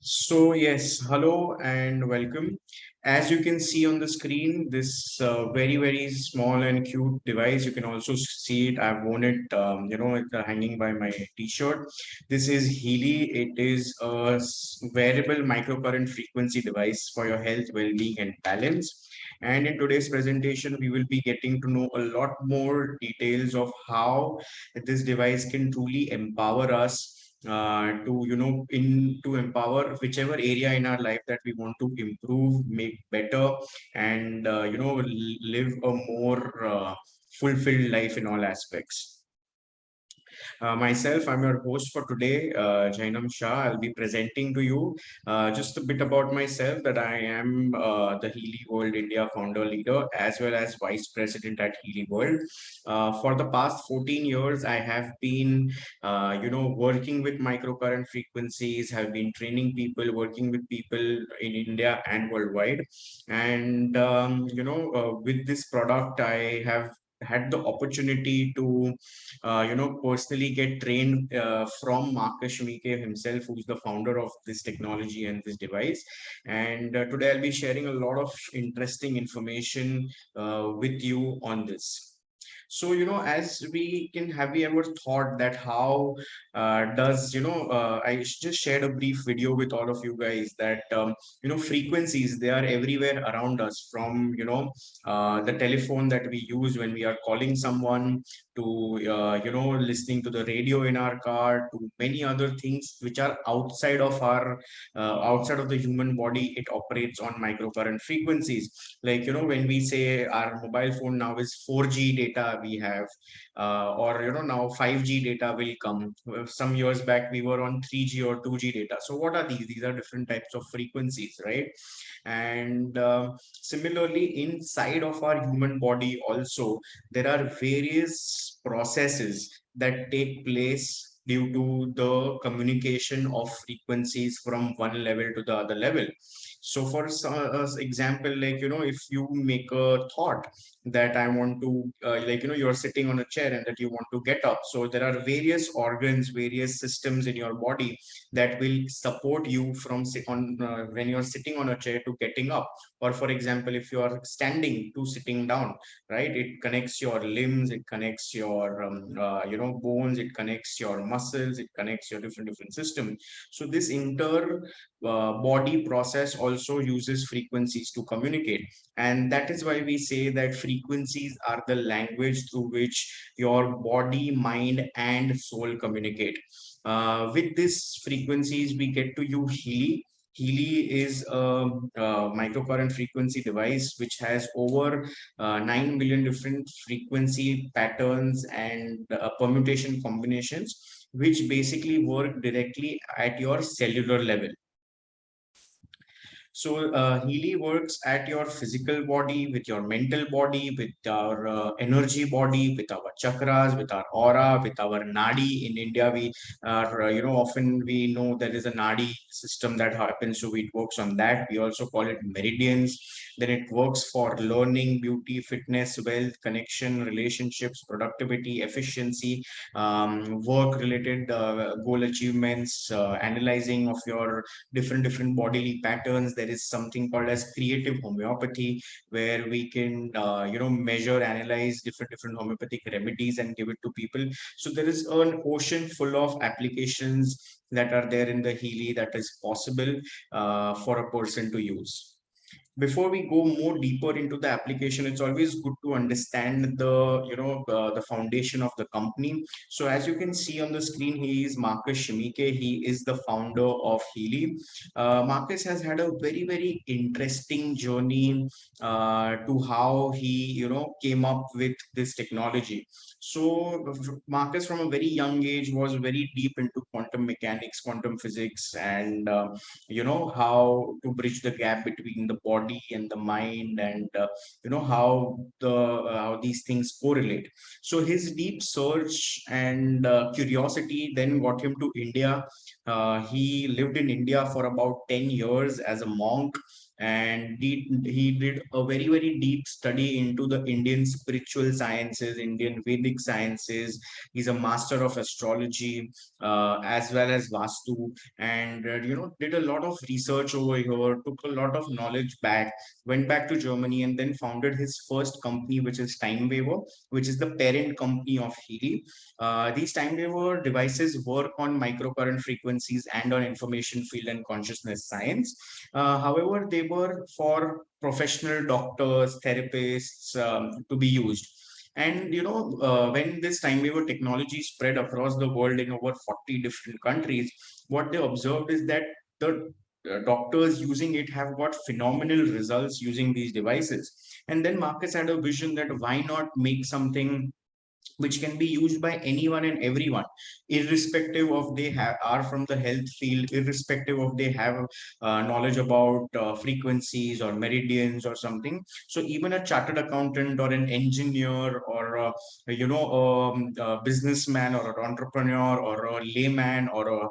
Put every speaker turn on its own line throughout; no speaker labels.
So yes, hello and welcome. As you can see on the screen, this very small and cute device. You can also see it. I've worn it, it's hanging by my t-shirt. This is Healy. It is a wearable microcurrent frequency device for your health, well-being, and balance. And in today's presentation, we will be getting to know a lot more details of how this device can truly empower us to to empower whichever area in our life that we want to improve, make better, and live a more fulfilled life in all aspects. Myself, I'm your host for today, Jainam Shah. I'll be presenting to you just a bit about myself, that I am the Healy World India founder leader as well as vice president at Healy World. For the past 14 years, I have been, working with microcurrent frequencies, have been training people, working with people in India and worldwide. And, with this product, I have had the opportunity to personally get trained from Marcus Schmieke himself, who's the founder of this technology and this device. And today I'll be sharing a lot of interesting information with you on this. So, as we can, have we ever thought that how I just shared a brief video with all of you guys that, frequencies, they are everywhere around us, from, the telephone that we use when we are calling someone, to, listening to the radio in our car, to many other things which are outside of the human body. It operates on microcurrent frequencies. Like, when we say our mobile phone now is 4G data we have, or now 5G data will come. Some years back we were on 3G or 2G data. So what are these are different types of frequencies, right? And similarly, inside of our human body also, there are various processes that take place due to the communication of frequencies from one level to the other level. So for example, like, if you make a thought that I want to, you're sitting on a chair and that you want to get up. So there are various organs, various systems in your body that will support you from when you're sitting on a chair to getting up. Or for example, if you are standing to sitting down, right? It connects your limbs, it connects your, bones, it connects your muscles, it connects your different systems. So this body process also uses frequencies to communicate. And that is why we say that frequencies are the language through which your body, mind, and soul communicate. With these frequencies, we get to use Healy. Healy is a microcurrent frequency device which has over 9 million different frequency patterns and permutation combinations, which basically work directly at your cellular level. So Healy works at your physical body, with your mental body, with our energy body, with our chakras, with our aura, with our nadi. In India, we are, often we know there is a nadi system that happens. So it works on that. We also call it meridians. Then it works for learning, beauty, fitness, wealth, connection, relationships, productivity, efficiency, work-related goal achievements, analyzing of your different bodily patterns. There is something called as creative homeopathy, where we can measure, analyze different homeopathic remedies and give it to people. So there is an ocean full of applications that are there in the Healy that is possible for a person to use. Before we go more deeper into the application, it's always good to understand the foundation of the company. So as you can see on the screen, he is Marcus Schmieke. He is the founder of Healy. Marcus has had a very interesting journey to how he came up with this technology. So Marcus, from a very young age, was very deep into quantum mechanics, quantum physics, and how to bridge the gap between the body and the mind, and how these things correlate. So his deep search and curiosity then got him to India. He lived in India for about 10 years as a monk. and he did a very deep study into the Indian spiritual sciences, Indian Vedic sciences. He's a master of astrology, as well as Vastu, and did a lot of research over here, took a lot of knowledge back, went back to Germany, and then founded his first company, which is Time Waver, which is the parent company of Healy. These time waver devices work on microcurrent frequencies and on information field and consciousness science. However, they were for professional doctors, therapists, to be used. And when this time waver technology spread across the world in over 40 different countries, what they observed is that the doctors using it have got phenomenal results using these devices. And then Marcus had a vision that why not make something which can be used by anyone and everyone, irrespective of they are from the health field, irrespective of they have knowledge about frequencies or meridians or something. So even a chartered accountant or an engineer or a businessman or an entrepreneur or a layman or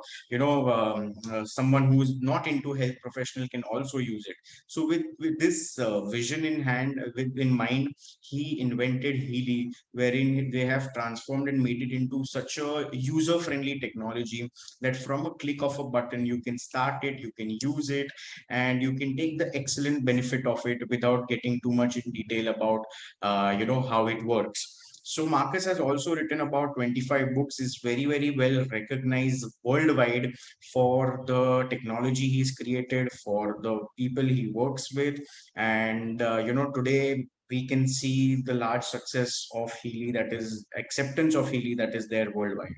someone who is not into health professional can also use it. So with this vision in hand, in mind, he invented Healy, wherein they have transformed and made it into such a user-friendly technology that from a click of a button, you can start it, you can use it, and you can take the excellent benefit of it without getting too much in detail about, how it works. So Marcus has also written about 25 books, is very well recognized worldwide for the technology he's created, for the people he works with. And, today we can see the large success of Healy, that is acceptance of Healy that is there worldwide.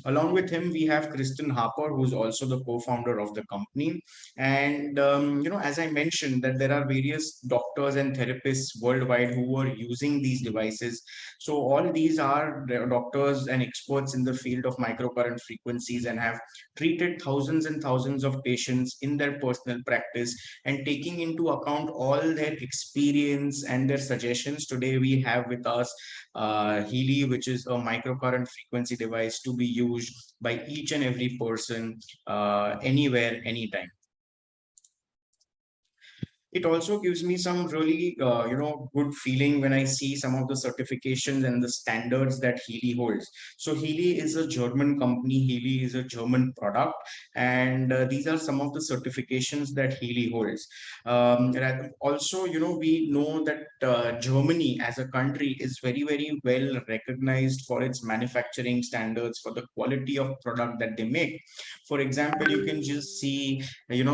Along with him, we have Kristen Harper, who's also the co-founder of the company. And as I mentioned, that there are various doctors and therapists worldwide who are using these devices. So all these are doctors and experts in the field of microcurrent frequencies and have treated thousands and thousands of patients in their personal practice, and taking into account all their experience and their suggestions. Today we have with us Healy, which is a microcurrent frequency device to be used by each and every person, anywhere, anytime. It also gives me some really good feeling when I see some of the certifications and the standards that Healy holds. So Healy is a German company, Healy is a German product, and these are some of the certifications that Healy holds. Also, we know that Germany as a country is very well recognized for its manufacturing standards, for the quality of product that they make. For example, you can just see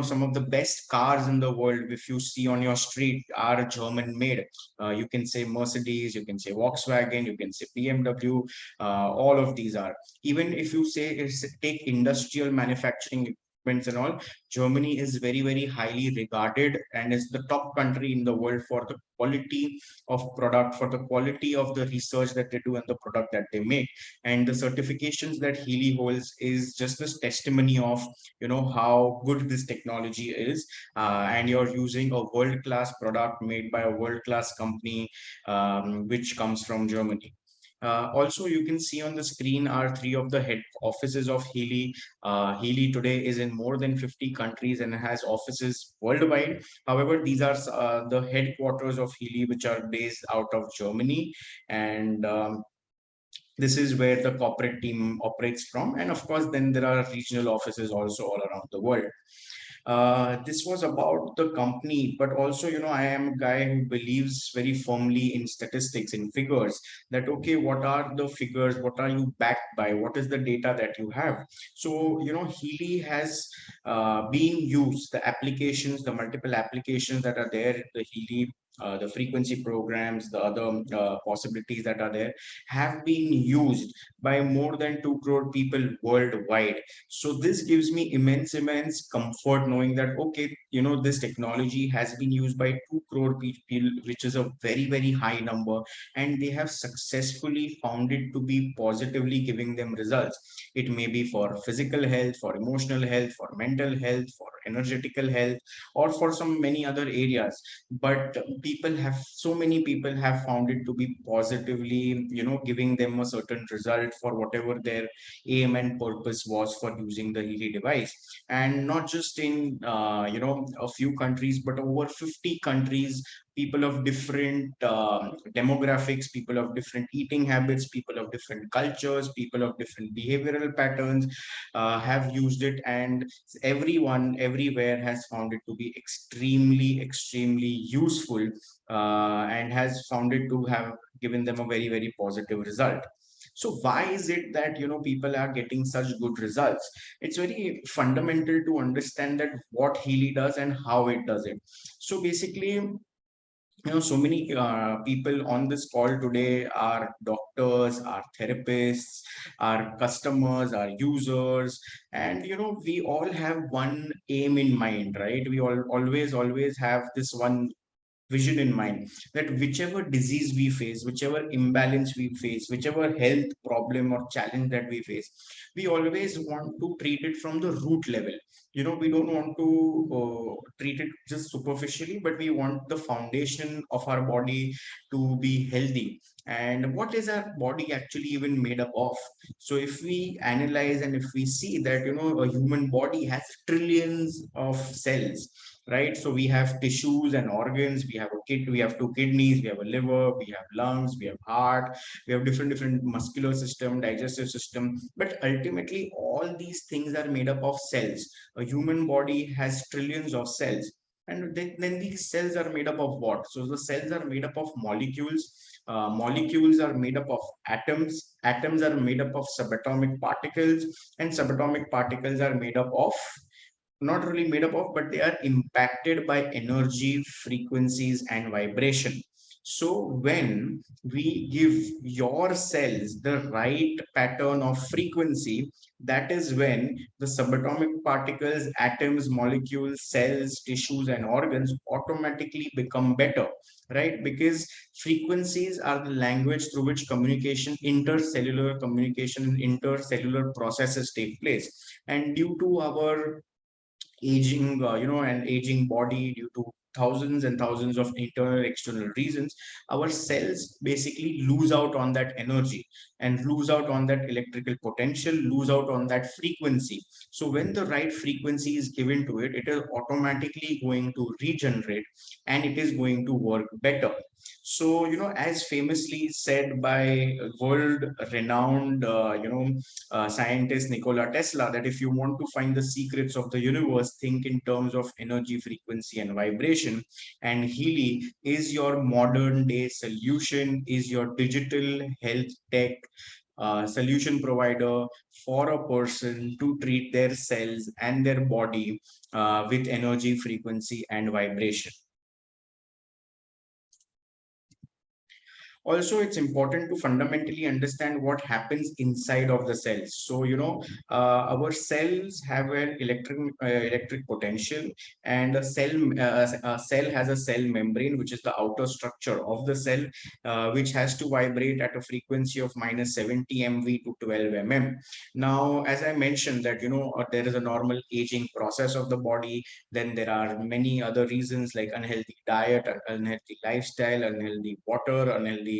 some of the best cars in the world, if you see on your street, are German made. You can say Mercedes, you can say Volkswagen, you can say BMW. All of these are. Even if you say take industrial manufacturing equipments and all, Germany is very highly regarded and is the top country in the world for the quality of product, for the quality of the research that they do and the product that they make. And the certifications that Healy holds is just this testimony of how good this technology is, and you're using a world-class product made by a world-class company, which comes from Germany. Also, you can see on the screen are three of the head offices of Healy. Healy today is in more than 50 countries and has offices worldwide. However, these are the headquarters of Healy, which are based out of Germany. And this is where the corporate team operates from. And of course, then there are regional offices also all around the world. This was about the company, but also, I am a guy who believes very firmly in statistics, in figures, that, okay, what are the figures? What are you backed by? What is the data that you have? So, Healy has been used, the applications, the multiple applications that are there, the Healy, the frequency programs, the other possibilities that are there, have been used by more than 2 crore people worldwide. So this gives me immense comfort knowing that, okay, this technology has been used by 2 crore people, which is a very high number, and they have successfully found it to be positively giving them results. It may be for physical health, for emotional health, for mental health, for energetical health, or for some many other areas. But so many people have found it to be positively, giving them a certain result for whatever their aim and purpose was for using the Healy device. And not just in a few countries, but over 50 countries, people of different demographics, people of different eating habits, people of different cultures, people of different behavioral patterns have used it, and everyone everywhere has found it to be extremely useful, and has found it to have given them a very positive result. So why is it that people are getting such good results? It's very fundamental to understand that what Healy does and how it does it. So basically, so many people on this call today are doctors, are therapists, are customers, are users, and we all have one aim in mind, right? We all always have this one vision in mind, that whichever disease we face, whichever imbalance we face, whichever health problem or challenge that we face, we always want to treat it from the root level. We don't want to treat it just superficially, but we want the foundation of our body to be healthy. And what is our body actually even made up of? So if we analyze and if we see that a human body has trillions of cells, right? So we have tissues and organs. We have two kidneys, we have a liver, we have lungs, we have heart, we have different muscular system, digestive system. But ultimately, all these things are made up of cells. A human body has trillions of cells. And then these cells are made up of what? So the cells are made up of molecules. Molecules are made up of atoms. Atoms are made up of subatomic particles, and subatomic particles are made up of, not really made up of, but they are impacted by energy, frequencies, and vibration. So when we give your cells the right pattern of frequency, that is when the subatomic particles, atoms, molecules, cells, tissues, and organs automatically become better, right? Because frequencies are the language through which intercellular communication, intercellular processes take place. And due to our aging, an aging body, due to thousands and thousands of internal external reasons, our cells basically lose out on that energy, and lose out on that electrical potential, lose out on that frequency. So when the right frequency is given to it, it is automatically going to regenerate, and it is going to work better. So as famously said by world renowned scientist Nikola Tesla, that if you want to find the secrets of the universe, think in terms of energy, frequency, and vibration. And Healy is your modern day solution, is your digital health tech solution provider for a person to treat their cells and their body with energy, frequency, and vibration. Also, it's important to fundamentally understand what happens inside of the cells. So our cells have an electric potential, and a cell has a cell membrane, which is the outer structure of the cell, which has to vibrate at a frequency of minus 70 MV to 12 mm. Now, as I mentioned that there is a normal aging process of the body. Then there are many other reasons like unhealthy diet, unhealthy lifestyle, unhealthy water, unhealthy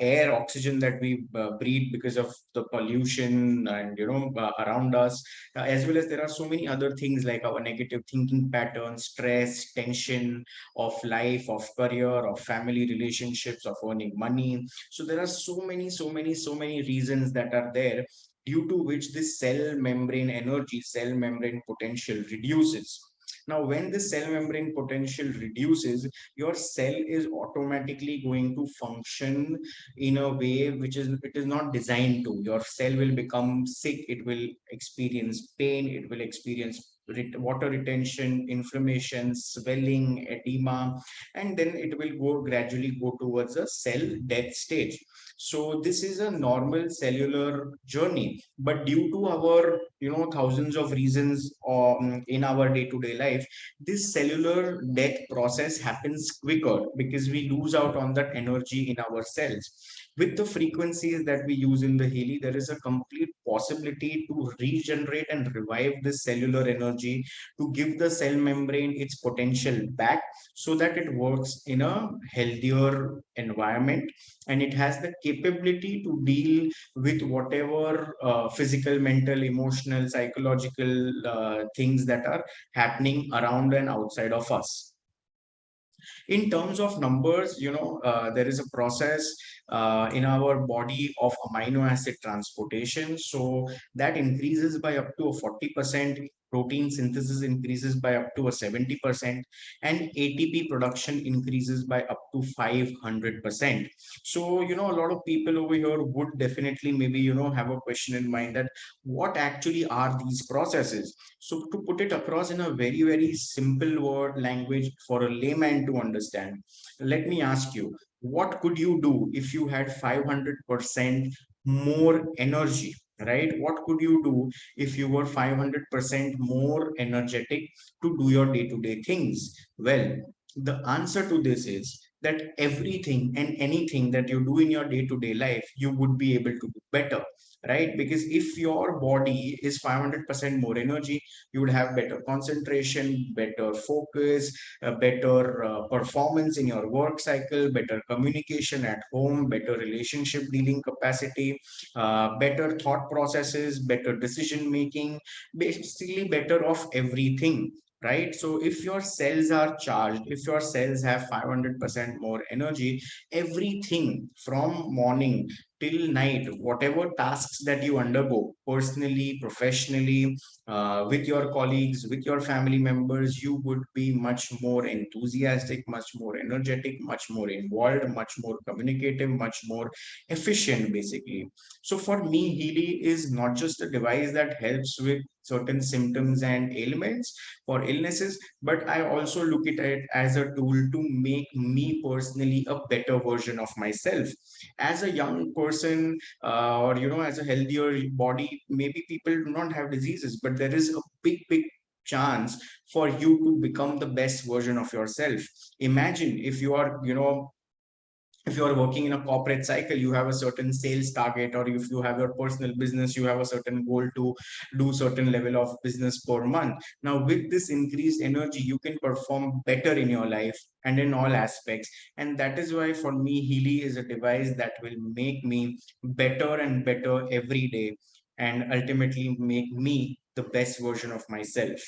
air, oxygen that we breathe because of the pollution and around us, as well as there are so many other things like our negative thinking patterns, stress, tension of life, of career, of family relationships, of earning money. So there are so many reasons that are there, due to which this cell membrane energy, cell membrane potential reduces. Now, when the cell membrane potential reduces, your cell is automatically going to function in a way which is it is not designed to. Your cell will become sick, it will experience pain, it will experience water retention, inflammation, swelling, edema, and then it will go gradually go towards a cell death stage. So this is a normal cellular journey, but due to our, thousands of reasons in our day-to-day life, this cellular death process happens quicker because we lose out on that energy in our cells. With the frequencies that we use in the Healy, there is a complete possibility to regenerate and revive this cellular energy, to give the cell membrane its potential back so that it works in a healthier environment, and it has the capability to deal with whatever physical, mental, emotional, psychological things that are happening around and outside of us. In terms of numbers, there is a process in our body of amino acid transportation. So that increases by up to a 40%. Protein synthesis increases by up to a 70%, and ATP production increases by up to 500%. So, a lot of people over here would definitely maybe, have a question in mind that what actually are these processes? So to put it across in a very, very simple word language for a layman to understand, let me ask you, what could you do if you had 500% more energy, right? What could you do if you were 500% more energetic to do your day-to-day things? Well, the answer to this is that everything and anything that you do in your day-to-day life, you would be able to do better, right? Because if your body is 500% more energy, you would have better concentration, better focus, better performance in your work cycle, better communication at home, better relationship dealing capacity, better thought processes, better decision making, basically better of everything. Right. So if your cells are charged, if your cells have 500% more energy, everything from morning till night, whatever tasks that you undergo personally, professionally, with your colleagues, with your family members, you would be much more enthusiastic, much more energetic, much more involved, much more communicative, much more efficient, basically. So for me, Healy is not just a device that helps with certain symptoms and ailments or illnesses, but I also look at it as a tool to make me personally a better version of myself. As a young person, or as a healthier body, maybe people do not have diseases, but there is a big chance for you to become the best version of yourself. Imagine if you are, if you are working in a corporate cycle, you have a certain sales target, or if you have your personal business, you have a certain goal to do certain level of business per month. Now with this increased energy, you can perform better in your life and in all aspects. And that is why for me, Healy is a device that will make me better and better every day, and ultimately make me the best version of myself.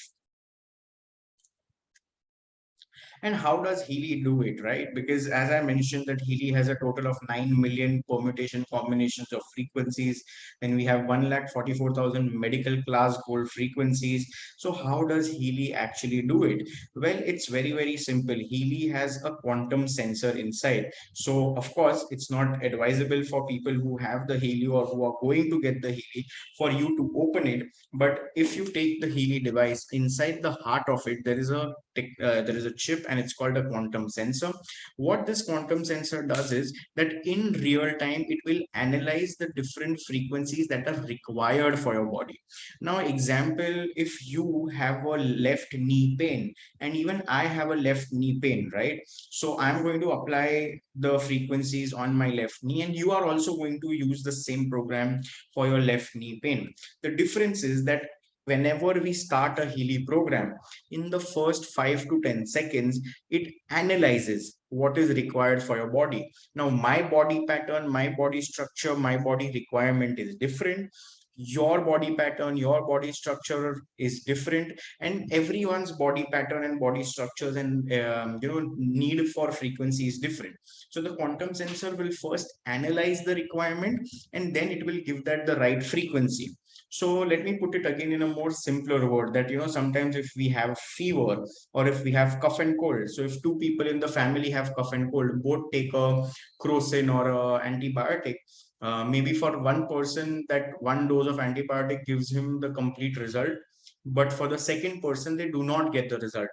And how does Healy do it, right? Because as I mentioned, that Healy has a total of 9 million permutation combinations of frequencies, and we have 1,44,000 medical class gold frequencies. So how does Healy actually do it? Well, it's very, very simple. Healy has a quantum sensor inside. So of course, it's not advisable for people who have the Healy or who are going to get the Healy for you to open it. But if you take the Healy device, inside the heart of it, there is a chip, and it's called a quantum sensor. What this quantum sensor does is that in real time, it will analyze the different frequencies that are required for your body. Now, example, if you have a left knee pain, and even I have a left knee pain, right? So I'm going to apply the frequencies on my left knee, and you are also going to use the same program for your left knee pain. The difference is that whenever we start a Healy program, in the first 5 to 10 seconds, it analyzes what is required for your body. Now, my body pattern, my body structure, my body requirement is different. Your body pattern, your body structure is different, and everyone's body pattern and body structures and need for frequency is different. So the quantum sensor will first analyze the requirement, and then it will give that the right frequency. So let me put it again in a more simpler word, that sometimes if we have fever, or if we have cough and cold, so if two people in the family have cough and cold, both take a crocin or a antibiotic, maybe for one person that one dose of antibiotic gives him the complete result, but for the second person they do not get the result.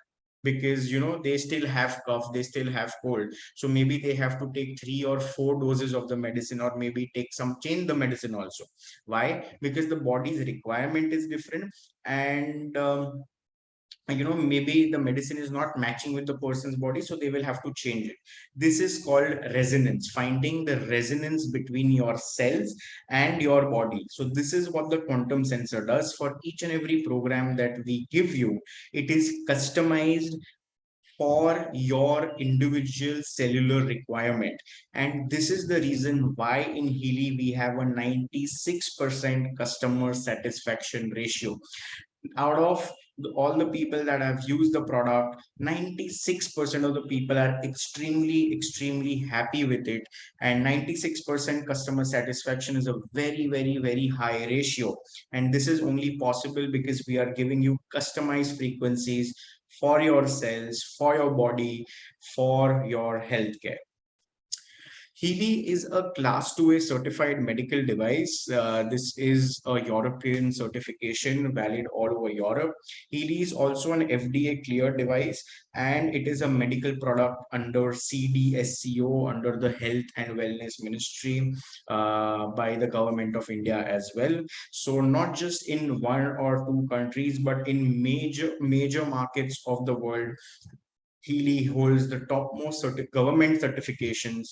because they still have cough, they still have cold. So maybe they have to take 3 or 4 doses of the medicine, or maybe change the medicine also. Why? Because the body's requirement is different. And maybe the medicine is not matching with the person's body, so they will have to change it. This is called resonance, finding the resonance between your cells and your body. So this is what the quantum sensor does for each and every program that we give you. It is customized for your individual cellular requirement. And this is the reason why in Healy we have a 96% customer satisfaction ratio. Out of all the people that have used the product, 96% of the people are extremely happy with it. And 96% customer satisfaction is a very, very, very high ratio. And this is only possible because we are giving you customized frequencies for your cells, for your body, for your healthcare. Healy is a Class 2A certified medical device. This is a European certification valid all over Europe. Healy is also an FDA cleared device, and it is a medical product under CDSCO, under the Health and Wellness Ministry, by the government of India as well. So not just in 1 or 2 countries, but in major markets of the world, Healy holds the topmost government certifications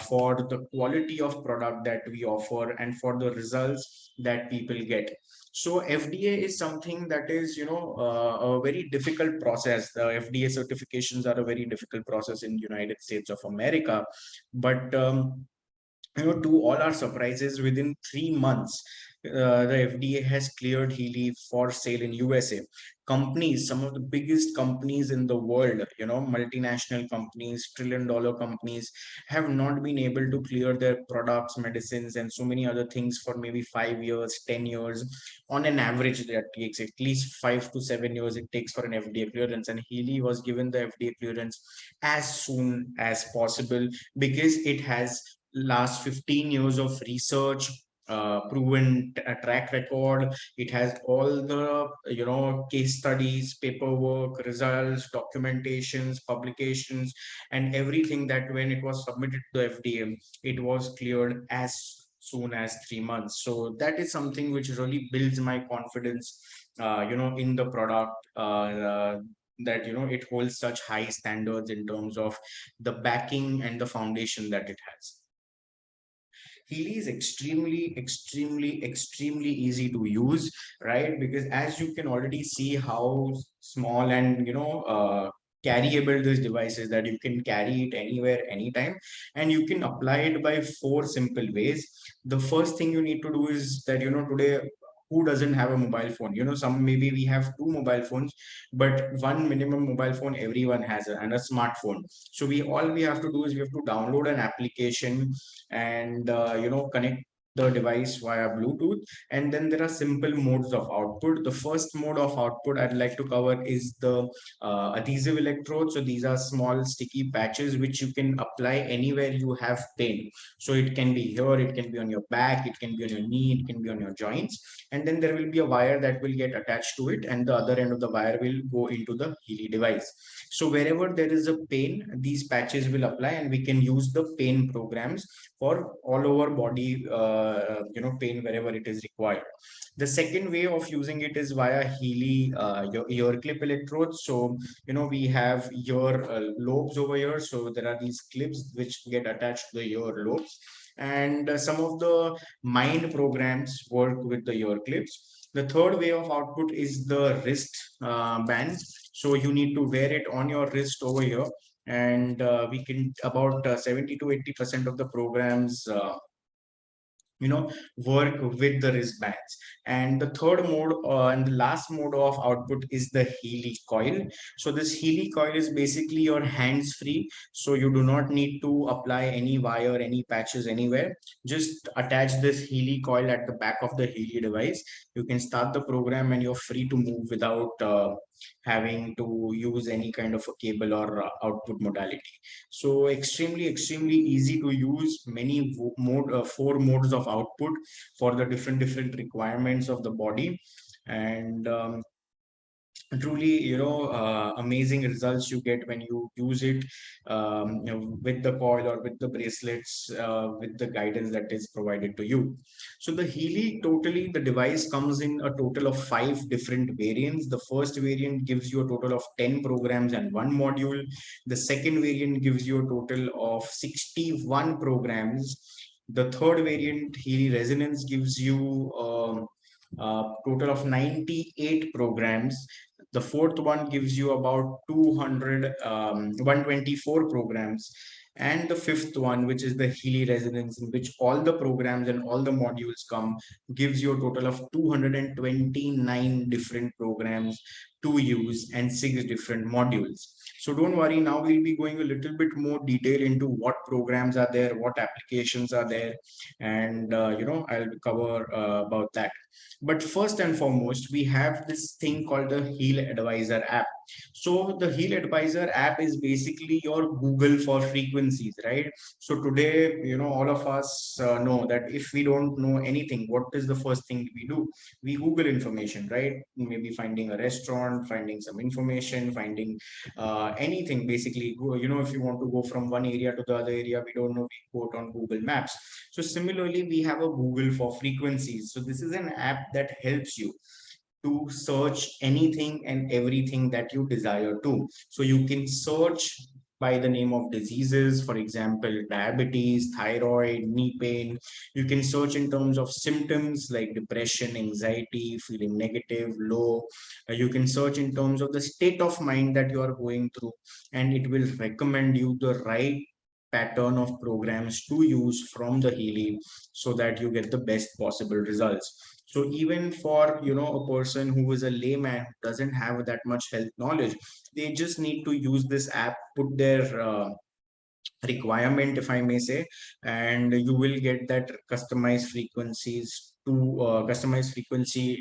for the quality of product that we offer and for the results that people get. So FDA is something that is, a very difficult process. The FDA certifications are a very difficult process in United States of America, but to all our surprises, within 3 months, the FDA has cleared Healy for sale in USA. Companies, some of the biggest companies in the world, multinational companies, trillion-dollar companies, have not been able to clear their products, medicines, and so many other things for maybe 5 years, 10 years. On an average, that takes at least 5 to 7 years. It takes for an FDA clearance, and Healy was given the FDA clearance as soon as possible because it has last 15 years of research, proven track record. It has all the case studies, paperwork, results, documentations, publications, and everything, that when it was submitted to the FDA, it was cleared as soon as 3 months. So that is something which really builds my confidence in the product, that it holds such high standards in terms of the backing and the foundation that it has. Healy is extremely easy to use, right? Because as you can already see how small and carryable this device is, that you can carry it anywhere, anytime, and you can apply it by 4 simple ways. The first thing you need to do is that today, who doesn't have a mobile phone? Some, maybe we have 2 mobile phones, but one minimum mobile phone everyone has, and a smartphone. So we have to do is we have to download an application and connect the device via Bluetooth. And then there are simple modes of output. The first mode of output I'd like to cover is the adhesive electrode. So these are small sticky patches which you can apply anywhere you have pain. So it can be here, it can be on your back, it can be on your knee, it can be on your joints. And then there will be a wire that will get attached to it, and the other end of the wire will go into the Healy device. So wherever there is a pain, these patches will apply, and we can use the pain programs for all over body, pain wherever it is required. The second way of using it is via Healy your ear clip electrodes. So we have ear lobes over here. So there are these clips which get attached to the ear lobes, and some of the mind programs work with the ear clips. The third way of output is the wrist band. So you need to wear it on your wrist over here, and we can about 70 to 80% of the programs work with the wristbands. And the third mode, and the last mode of output, is the Healy coil. So this Healy coil is basically your hands free, so you do not need to apply any wire, any patches anywhere. Just attach this Healy coil at the back of the Healy device. You can start the program and you're free to move without having to use any kind of a cable or output modality. So extremely easy to use. Many 4 modes of output for the different requirements of the body. And truly, amazing results you get when you use it, with the coil or with the bracelets, with the guidance that is provided to you. So the Healy, totally, the device comes in a total of 5 different variants. The first variant gives you a total of 10 programs and one module. The second variant gives you a total of 61 programs. The third variant, Healy Resonance, gives you a total of 98 programs. The fourth one gives you about 124 programs. And the fifth one, which is the Healy Resonance, in which all the programs and all the modules come, gives you a total of 229 different programs to use and 6 different modules. So don't worry, now we'll be going a little bit more detail into what programs are there, what applications are there, and I'll cover about that. But first and foremost, we have this thing called the Heal Advisor app. So the Heal Advisor app is basically your Google for frequencies, right? So today, all of us know that if we don't know anything, what is the first thing we do? We Google information, right? Maybe finding a restaurant, finding some information, finding anything basically. If you want to go from one area to the other area, we don't know, we quote on Google Maps. So similarly, we have a Google for frequencies. So this is an app that helps you to search anything and everything that you desire to. So you can search by the name of diseases, for example, diabetes, thyroid, knee pain. You can search in terms of symptoms like depression, anxiety, feeling negative, low. You can search in terms of the state of mind that you are going through, and it will recommend you the right pattern of programs to use from the Healy so that you get the best possible results. So even for a person who is a layman who doesn't have that much health knowledge, they just need to use this app, put their requirement, if I may say, and you will get that customized frequency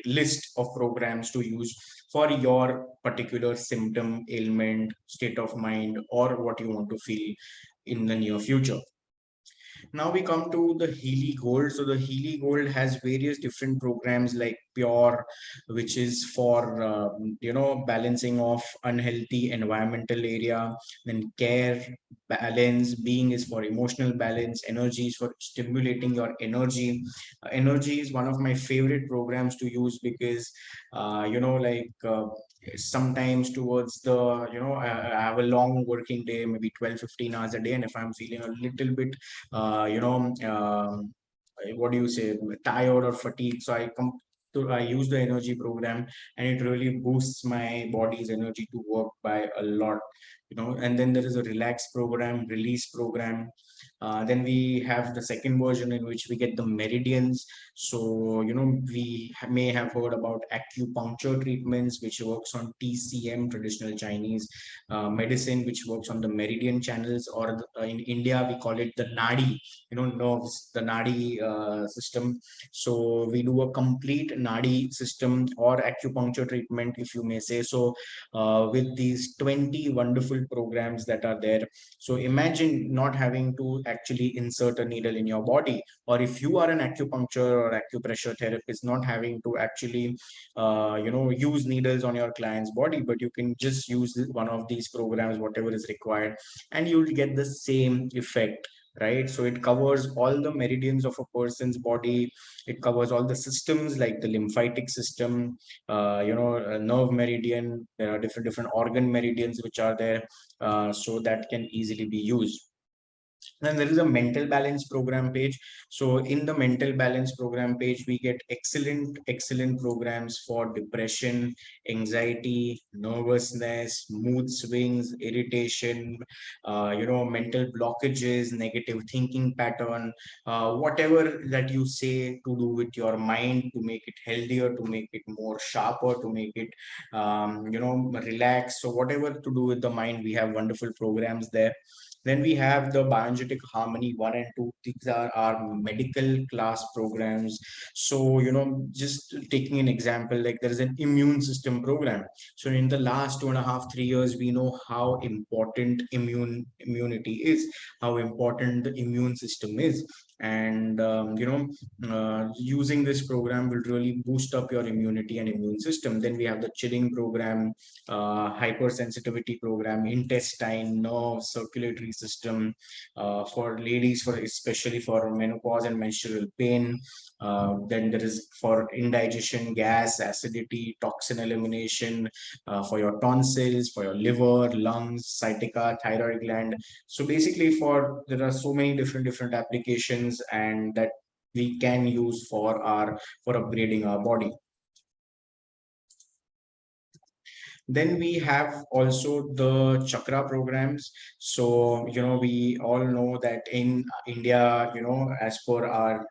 list of programs to use for your particular symptom, ailment, state of mind, or what you want to feel in the near future. Now we come to the Healy Gold. So the Healy Gold has various different programs like Pure, which is for balancing of unhealthy environmental area. Then Care, Balance, Being is for emotional balance. Energy is for stimulating your energy. Energy is one of my favorite programs to use because sometimes towards the I have a long working day, maybe 12-15 hours a day, and if I'm feeling a little bit what do you say, tired or fatigued, so I use the energy program, and it really boosts my body's energy to work by a lot. And then there is a relax program, release program. Then we have the second version in which we get the meridians. So we may have heard about acupuncture treatments, which works on TCM, traditional Chinese medicine, which works on the meridian channels, or in India we call it the nadi, nerves, the nadi system. So we do a complete nadi system or acupuncture treatment, if you may say so, with these 20 wonderful programs that are there. So imagine not having to actually insert a needle in your body, or if you are an acupuncture or acupressure therapist, not having to actually use needles on your client's body, but you can just use one of these programs, whatever is required, and you'll get the same effect, right? So it covers all the meridians of a person's body. It covers all the systems like the lymphatic system, nerve meridian. There are different organ meridians which are there, so that can easily be used. Then there is a mental balance program page. So in the mental balance program page, we get excellent programs for depression, anxiety, nervousness, mood swings, irritation, mental blockages, negative thinking pattern, whatever that you say to do with your mind to make it healthier, to make it more sharper, to make it, relax. So whatever to do with the mind, we have wonderful programs there. Then we have the Biogenetic Harmony 1 and 2. These are our medical class programs. So, just taking an example, like there is an immune system program. So in the last 2.5, 3 years, we know how important immunity is, how important the immune system is. And using this program will really boost up your immunity and immune system. Then we have the chilling program, hypersensitivity program, intestine, nerve, circulatory system, for ladies, for especially for menopause and menstrual pain. Then there is for indigestion, gas, acidity, toxin elimination, for your tonsils, for your liver, lungs, sciatica, thyroid gland. So basically, for there are so many different applications, and that we can use for upgrading our body. Then we have also the chakra programs. So, we all know that in India, as per our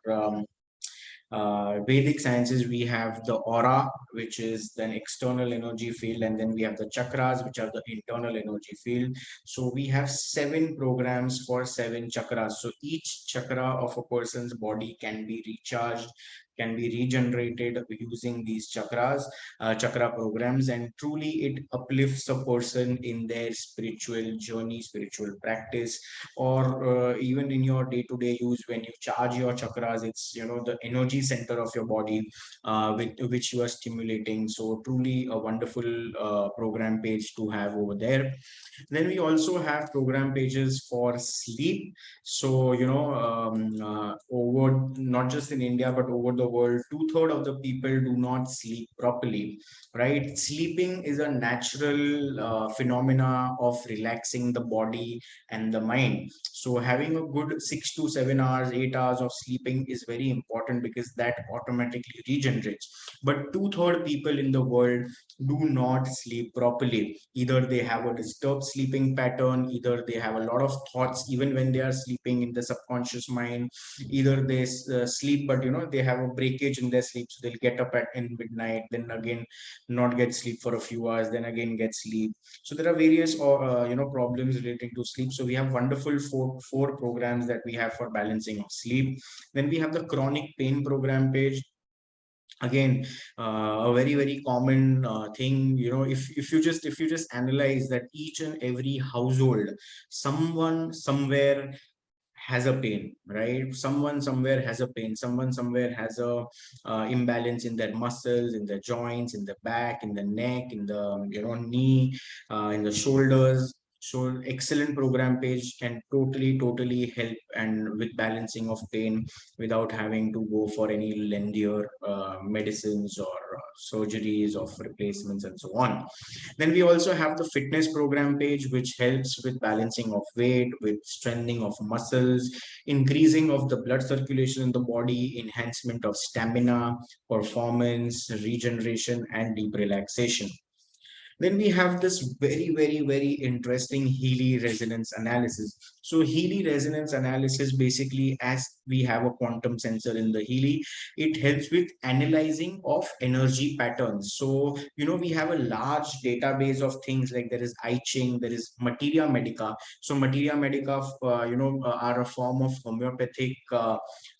Vedic sciences, we have the aura, which is an external energy field, and then we have the chakras, which are the internal energy field. So we have 7 programs for 7 chakras. So each chakra of a person's body can be recharged, can be regenerated using these chakra programs, and truly it uplifts a person in their spiritual journey, spiritual practice, or even in your day-to-day use. When you charge your chakras, it's the energy center of your body, with which you are stimulating. So truly a wonderful program page to have over there. Then we also have program pages for sleep. So, over not just in India, but over the world, two-thirds of the people do not sleep properly, right? Sleeping is a natural phenomena of relaxing the body and the mind. So having a good 6 to 7 hours, 8 hours of sleeping is very important, because that automatically regenerates. But two-thirds people in the world do not sleep properly. Either they have a disturbed sleeping pattern, either they have a lot of thoughts even when they are sleeping in the subconscious mind, either they sleep, but they have a breakage in their sleep, so they'll get up at in midnight, then again not get sleep for a few hours, then again get sleep. So there are various problems relating to sleep. So we have wonderful four programs that we have for balancing of sleep. Then we have the chronic pain program page. Again, a very common thing. If you just analyze that each and every household, someone somewhere has a pain, right? Someone somewhere has a pain, someone somewhere has a imbalance in their muscles, in their joints, in the back, in the neck, in the knee, in the shoulders. So excellent program page can totally help and with balancing of pain, without having to go for any lengthier medicines or surgeries of replacements and so on. Then we also have the fitness program page, which helps with balancing of weight, with strengthening of muscles, increasing of the blood circulation in the body, enhancement of stamina, performance, regeneration, and deep relaxation. Then we have this very interesting Healy resonance analysis. So Healy resonance analysis, basically, as we have a quantum sensor in the Healy, it helps with analyzing of energy patterns. So, we have a large database of things, like there is I Ching, there is Materia Medica. So Materia Medica, are a form of homeopathic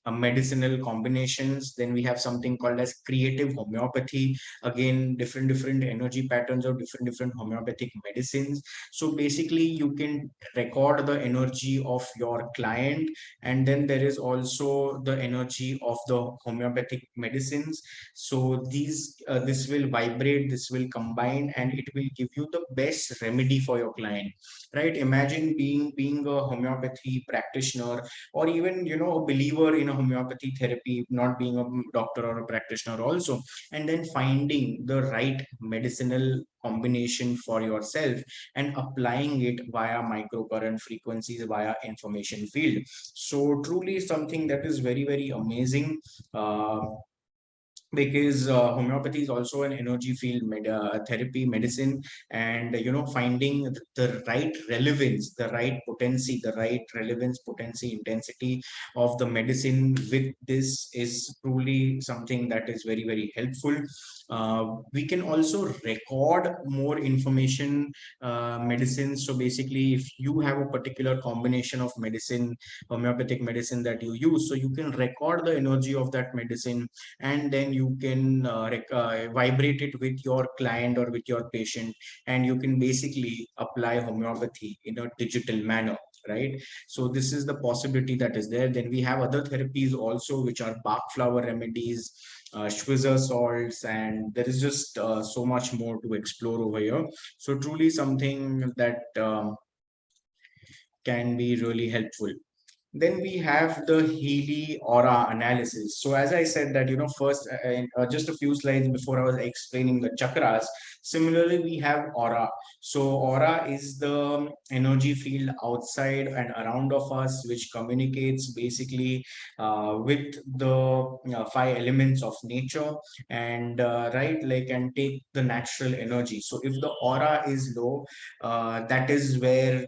medicinal combinations. Then we have something called as creative homeopathy. Again, different energy patterns of different homeopathic medicines. So basically, you can record the energy of your client, and then there is also the energy of the homeopathic medicines. So this will vibrate, this will combine, and it will give you the best remedy for your client, right? Imagine being a homeopathy practitioner, or even a believer in a homeopathy therapy, not being a doctor or a practitioner also, and then finding the right medicinal combination for yourself and applying it via microcurrent frequencies, via information field. So truly something that is very amazing. Because homeopathy is also an energy field therapy medicine, and finding the right relevance, the right potency, the right relevance, potency, intensity of the medicine with this is truly something that is very helpful. We can also record more information, medicines. So basically, if you have a particular combination of medicine, homeopathic medicine that you use, so you can record the energy of that medicine, and then you can vibrate it with your client or with your patient, and you can basically apply homeopathy in a digital manner, right? So this is the possibility that is there. Then we have other therapies also, which are Bach flower remedies, Schwitzer salts, and there is just so much more to explore over here. So truly something that can be really helpful. Then we have the Healy aura analysis. So as I said that, first, just a few slides before I was explaining the chakras, similarly, we have aura. So aura is the energy field outside and around of us, which communicates basically with the five elements of nature, and right, like, and take the natural energy. So if the aura is low, that is where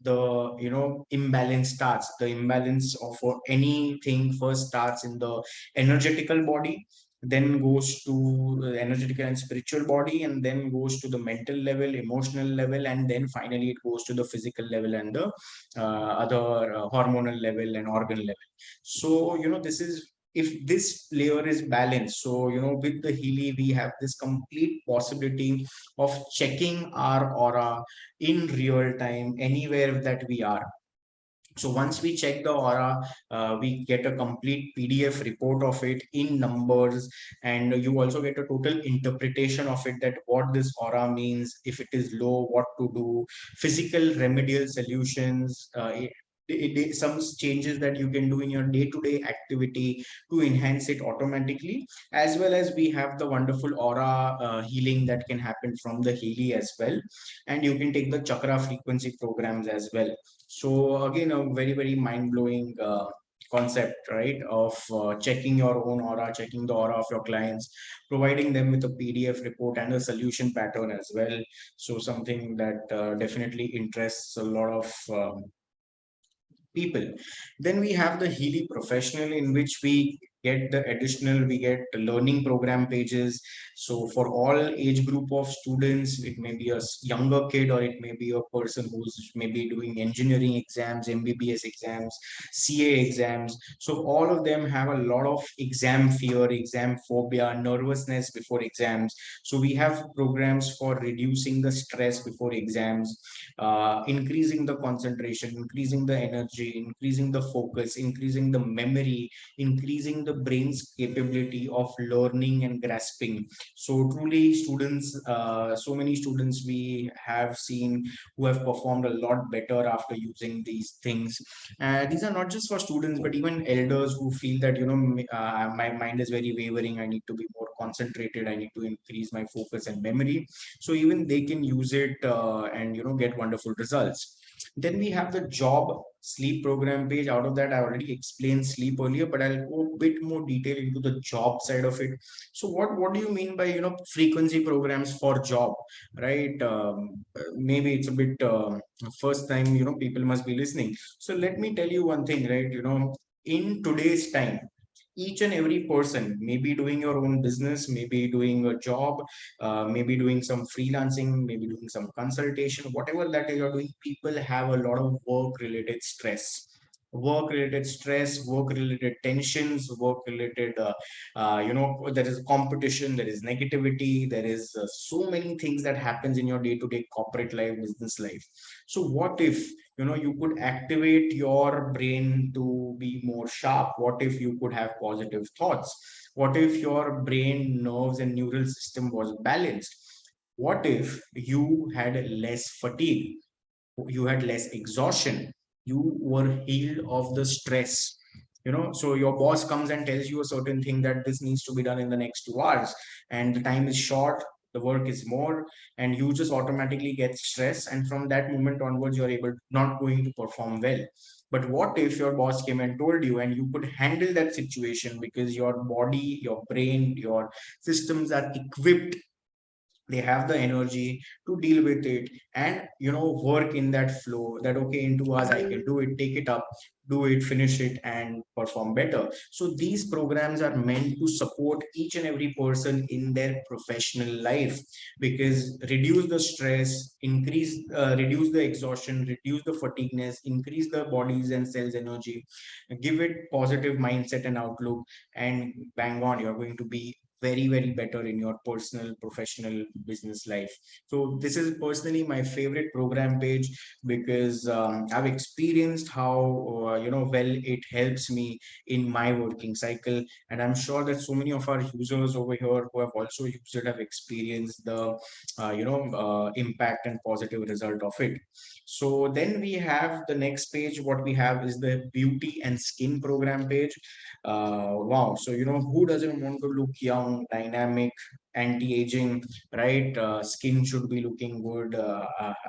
the imbalance starts. The imbalance of anything first starts in the energetical body, then goes to the energetical and spiritual body, and then goes to the mental level, emotional level, and then finally it goes to the physical level and the other hormonal level and organ level. So this is, if this layer is balanced, so with the Healy we have this complete possibility of checking our aura in real time anywhere that we are. So once we check the aura, we get a complete PDF report of it in numbers, and you also get a total interpretation of it, that what this aura means, if it is low, what to do, physical remedial solutions, some changes that you can do in your day-to-day activity to enhance it automatically, as well as we have the wonderful aura healing that can happen from the Healy as well, and you can take the chakra frequency programs as well. So again, a very, very mind-blowing concept, right? Of checking your own aura, checking the aura of your clients, providing them with a PDF report and a solution pattern as well. So something that definitely interests a lot of people. Then we have the Healy Professional, in which we get the learning program pages. So for all age group of students, it may be a younger kid, or it may be a person who's maybe doing engineering exams, MBBS exams, CA exams. So all of them have a lot of exam fear, exam phobia, nervousness before exams. So we have programs for reducing the stress before exams, increasing the concentration, increasing the energy, increasing the focus, increasing the memory, increasing the brain's capability of learning and grasping. So truly, students, so many students we have seen who have performed a lot better after using these things. These are not just for students, but even elders who feel that, my mind is very wavering. I need to be more concentrated. I need to increase my focus and memory. So even they can use it and get wonderful results. Then we have the job sleep program page. Out of that, I already explained sleep earlier, but I'll go a bit more detail into the job side of it. So what do you mean by frequency programs for job, right? Maybe it's a bit first time people must be listening. So let me tell you one thing, right? In today's time, each and every person may be doing your own business, maybe doing a job, maybe doing some freelancing, maybe doing some consultation, whatever that you're doing. People have a lot of work related stress, work related tensions, work related there is competition, there is negativity, there is so many things that happens in your day to day corporate life, business life. So what if you could activate your brain to be more sharp? What if you could have positive thoughts? What if your brain, nerves, and neural system was balanced? What if you had less fatigue, you had less exhaustion, you were healed of the stress? So your boss comes and tells you a certain thing, that this needs to be done in the next 2 hours, and the time is short, the work is more, and you just automatically get stressed, and from that moment onwards you're able not going to perform well. But what if your boss came and told you, and you could handle that situation because your body, your brain, your systems are equipped, they have the energy to deal with it, and work in that flow, that okay, in 2 hours I can do it, take it up, do it, finish it, and perform better. So these programs are meant to support each and every person in their professional life, because reduce the stress, reduce the exhaustion, reduce the fatigueness, increase the bodies and cells energy, give it positive mindset and outlook, and bang on, you're going to be very better in your personal, professional, business life. So this is personally my favorite program page, because I've experienced how well it helps me in my working cycle, and I'm sure that so many of our users over here who have also used it have experienced the impact and positive result of it. So then we have the next page. What we have is the beauty and skin program page. Wow. So, who doesn't want to look young, dynamic, anti-aging, right? Skin should be looking good,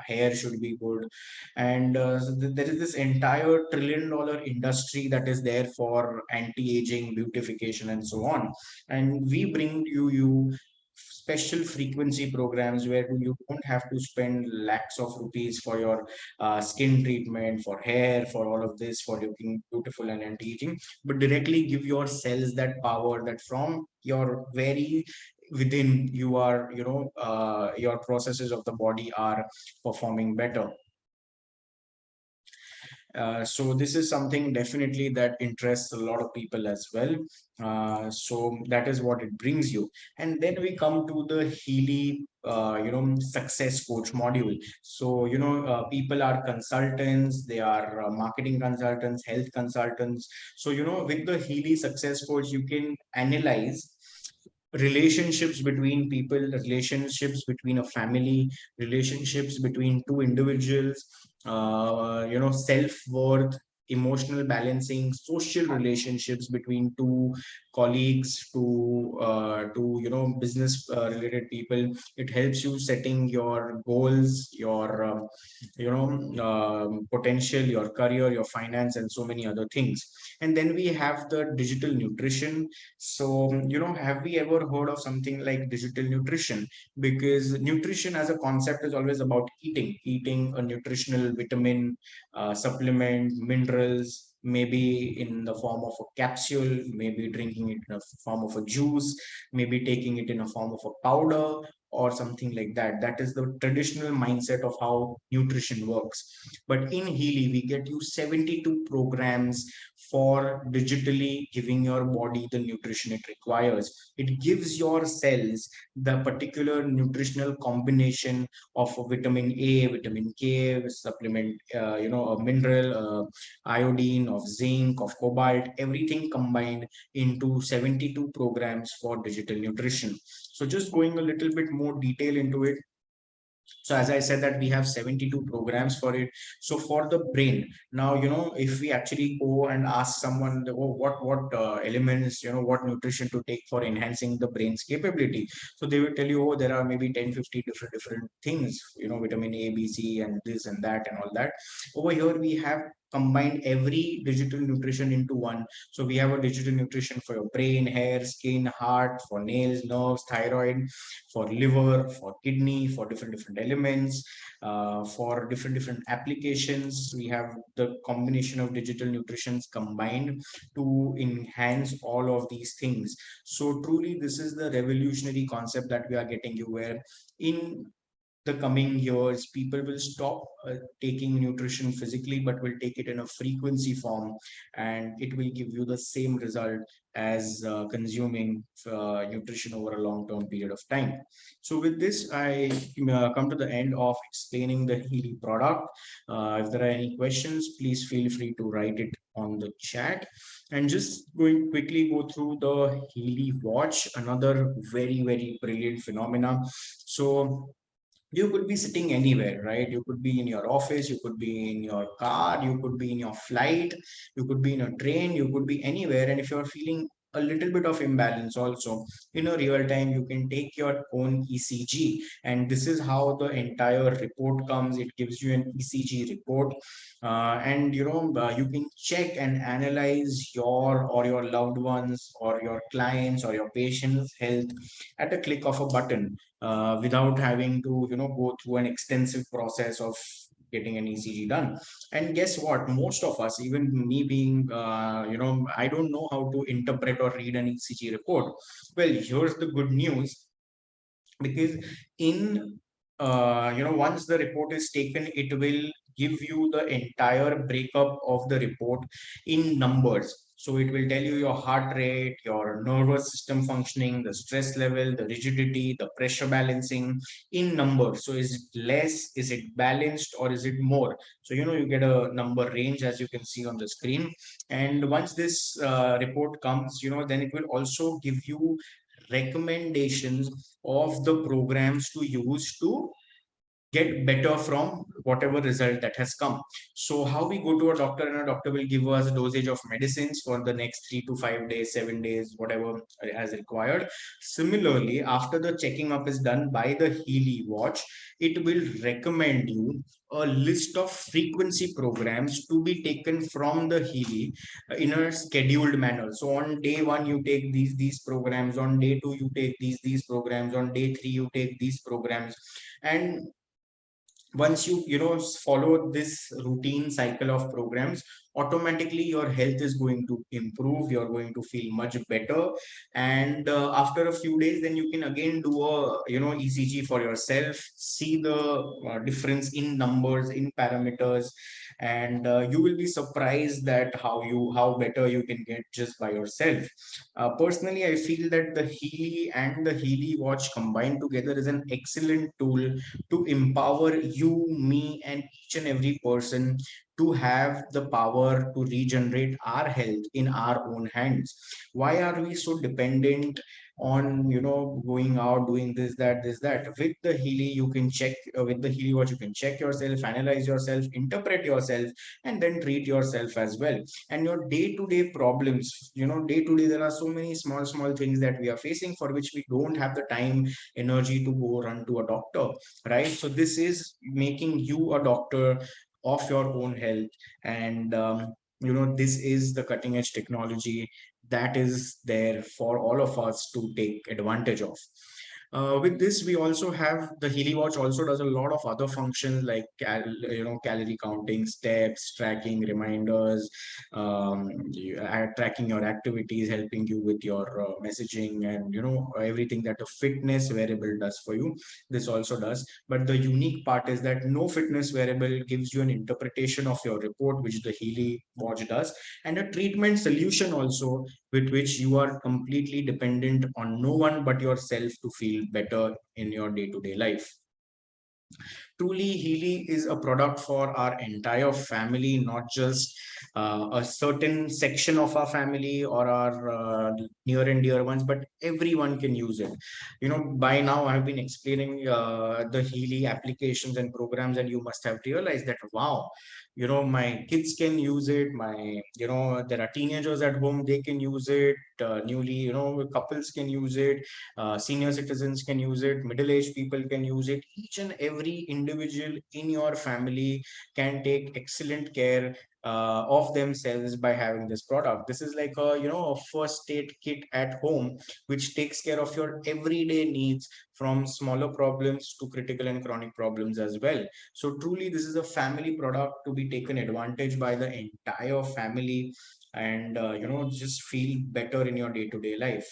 hair should be good. And there is this entire $1 trillion industry that is there for anti-aging, beautification, and so on. And we bring you special frequency programs where you don't have to spend lakhs of rupees for your skin treatment, for hair, for all of this, for looking beautiful and anti-aging, but directly give your cells that power, that from your very within you are, your processes of the body are performing better. So this is something definitely that interests a lot of people as well. So that is what it brings you. And then we come to the Healy, success coach module. So, people are consultants, they are marketing consultants, health consultants. So, with the Healy success coach, you can analyze relationships between people, relationships between a family, relationships between two individuals, self-worth, emotional balancing, social relationships between two colleagues, to business related people. It helps you setting your goals, your potential, your career, your finance, and so many other things. And then we have the digital nutrition. So, have we ever heard of something like digital nutrition? Because nutrition as a concept is always about eating a nutritional vitamin, supplement, minerals, maybe in the form of a capsule, maybe drinking it in a form of a juice, maybe taking it in a form of a powder or something like that. That is the traditional mindset of how nutrition works. But in Healy, we get you 72 programs for digitally giving your body the nutrition it requires. It gives your cells the particular nutritional combination of vitamin A, vitamin K, supplement, a mineral, iodine, of zinc, of cobalt, everything combined into 72 programs for digital nutrition. So just going a little bit more detail into it. So as I said that we have 72 programs for it. So for the brain, now, if we actually go and ask someone, oh, what elements, what nutrition to take for enhancing the brain's capability, so they will tell you, oh, there are maybe 10, 50 different things, vitamin A, B, C, and this and that and all that. Over here we have combined every digital nutrition into one. So we have a digital nutrition for your brain, hair, skin, heart, for nails, nerves, thyroid, for liver, for kidney, for different elements, for different applications. We have the combination of digital nutritions combined to enhance all of these things. So truly, this is the revolutionary concept that we are getting you, where in the coming years, people will stop taking nutrition physically, but will take it in a frequency form, and it will give you the same result as consuming nutrition over a long term period of time. So, with this, I come to the end of explaining the Healy product. If there are any questions, please feel free to write it on the chat. And just going quickly go through the Healy watch, another very brilliant phenomena. So you could be sitting anywhere, right? You could be in your office, you could be in your car, you could be in your flight, you could be in a train, you could be anywhere. And if you're feeling a little bit of imbalance also, in a real time, you can take your own ECG. And this is how the entire report comes. It gives you an ECG report. And you can check and analyze your or your loved ones or your clients or your patients' health at a click of a button, without having to go through an extensive process of getting an ECG done. And guess what? Most of us, even me being, I don't know how to interpret or read an ECG report. Well, here's the good news, because in once the report is taken, it will give you the entire breakup of the report in numbers. So it will tell you your heart rate, your nervous system functioning, the stress level, the rigidity, the pressure balancing in numbers. So is it less, is it balanced, or is it more? So you get a number range, as you can see on the screen. And once this report comes, then it will also give you recommendations of the programs to use to get better from whatever result that has come. So how we go to a doctor, and a doctor will give us a dosage of medicines for the next 3 to 5 days, 7 days, whatever as required. Similarly, after the checking up is done by the Healy watch, it will recommend you a list of frequency programs to be taken from the Healy in a scheduled manner. So on day one, you take these programs. On day two, you take these programs. On day three, you take these programs. And once you follow this routine cycle of programs, automatically your health is going to improve, you're going to feel much better. And after a few days, then you can again do a ECG for yourself, see the difference in numbers, in parameters. And you will be surprised that how better you can get just by yourself. Personally, I feel that the Healy and the Healy watch combined together is an excellent tool to empower you, me, and each and every person to have the power to regenerate our health in our own hands. Why are we so dependent on going out, doing this that? With the Healy, you can check, with the Healy watch you can check yourself, analyze yourself, interpret yourself, and then treat yourself as well. And your day to day problems, day to day, there are so many small things that we are facing, for which we don't have the time, energy to go run to a doctor, right? So this is making you a doctor of your own health. And this is the cutting edge technology that is there for all of us to take advantage of. With this, we also have the Healy watch also does a lot of other functions like calorie counting, steps tracking, reminders, tracking your activities, helping you with your messaging, and everything that a fitness wearable does for you. This also does. But the unique part is that no fitness wearable gives you an interpretation of your report, which the Healy watch does, and a treatment solution also, with which you are completely dependent on no one but yourself to feel better in your day to day life. Truly, Healy is a product for our entire family, not just a certain section of our family or our near and dear ones, but everyone can use it. By now I've been explaining the Healy applications and programs, and you must have realized that, wow, my kids can use it. There are teenagers at home, they can use it. Newly, couples can use it. Senior citizens can use it, middle-aged people can use it. Each and every individual in your family can take excellent care of themselves by having this product. This is like a first aid kit at home, which takes care of your everyday needs, from smaller problems to critical and chronic problems as well. So truly, this is a family product to be taken advantage by the entire family, and just feel better in your day-to-day life.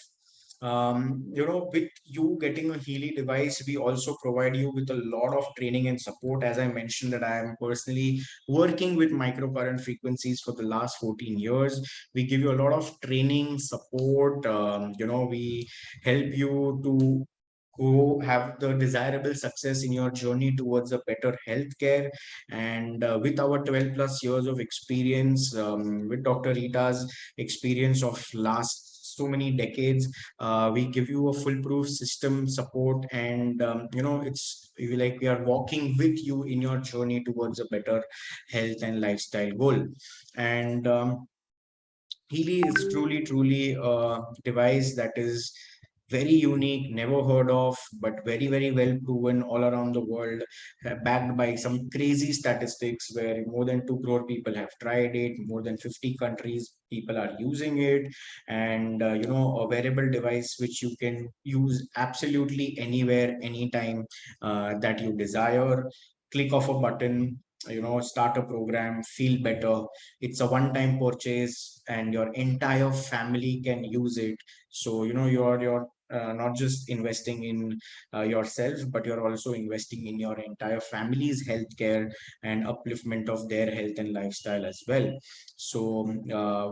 With you getting a Healy device, we also provide you with a lot of training and support. As I mentioned, that I am personally working with microcurrent frequencies for the last 14 years. We give you a lot of training support. We help you to go have the desirable success in your journey towards a better healthcare. And with our 12 plus years of experience, with Dr. Rita's experience of last so many decades, we give you a foolproof system support. And it's like we are walking with you in your journey towards a better health and lifestyle goal. And Healy is truly a device that is very unique, never heard of, but very well proven all around the world, backed by some crazy statistics where more than 2 crore people have tried it, more than 50 countries people are using it. And a wearable device which you can use absolutely anywhere, anytime that you desire. Click of a button, start a program, feel better. It's a one time purchase, and your entire family can use it. So your not just investing in yourself, but you're also investing in your entire family's healthcare and upliftment of their health and lifestyle as well. So,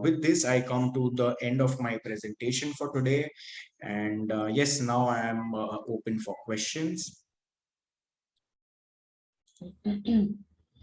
with this, I come to the end of my presentation for today. And yes, now I am open for questions.